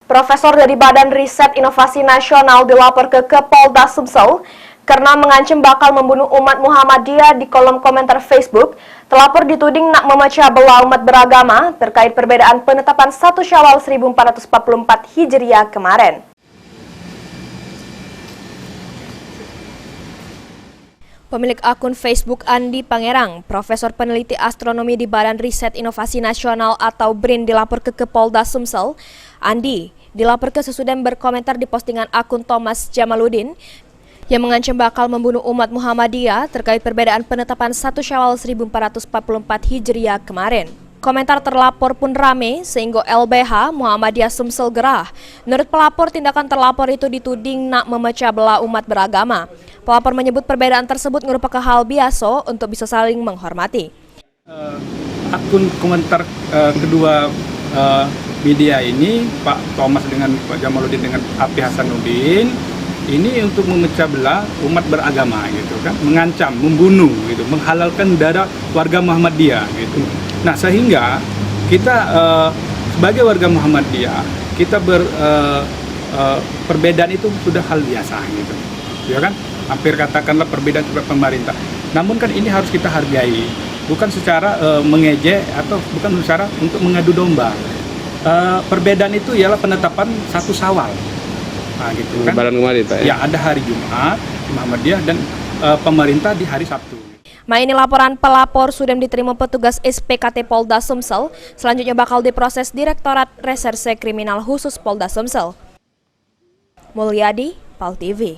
Profesor dari Badan Riset Inovasi Nasional dilaporkan ke Polda Sumsel karena mengancam bakal membunuh umat Muhammadiyah. Di kolom komentar Facebook, terlapor dituding nak memecah belah umat beragama terkait perbedaan penetapan 1 Syawal 1444 Hijriah kemarin. Pemilik akun Facebook Andi Pangerang, Profesor Peneliti Astronomi di Badan Riset Inovasi Nasional atau BRIN dilaporkan ke Polda Sumsel. Andi dilaporkan sesudah berkomentar di postingan akun Thomas Jamaluddin yang mengancam bakal membunuh umat Muhammadiyah terkait perbedaan penetapan 1 Syawal 1444 Hijriah kemarin. Komentar terlapor pun rame sehingga LBH Muhammadiyah Sumsel gerah. Menurut pelapor, tindakan terlapor itu dituding nak memecah belah umat beragama. Pelapor menyebut perbedaan tersebut merupakan hal biasa untuk bisa saling menghormati. Akun komentar kedua media ini, Pak Thomas dengan Pak Jamaluddin dengan Api Hasanuddin, ini untuk memecah belah umat beragama gitu kan, mengancam, membunuh gitu, menghalalkan darah warga Muhammadiyah gitu. Nah, sehingga kita sebagai warga Muhammadiyah, kita perbedaan itu sudah hal biasa gitu. Ya kan? Hampir katakanlah perbedaan seperti pemerintah. Namun kan ini harus kita hargai, bukan secara mengejek atau bukan secara untuk mengadu domba. Perbedaan itu ialah penetapan 1 Syawal. Nah, gitu kan. Lebaran kemarin, Pak, ya? Ya, ada hari Jumat, Muhammadiyah, dan pemerintah di hari Sabtu. Ini laporan pelapor sudah diterima petugas SPKT Polda Sumsel. Selanjutnya bakal diproses Direktorat Reserse Kriminal Khusus Polda Sumsel. Mulyadi, PAL TV.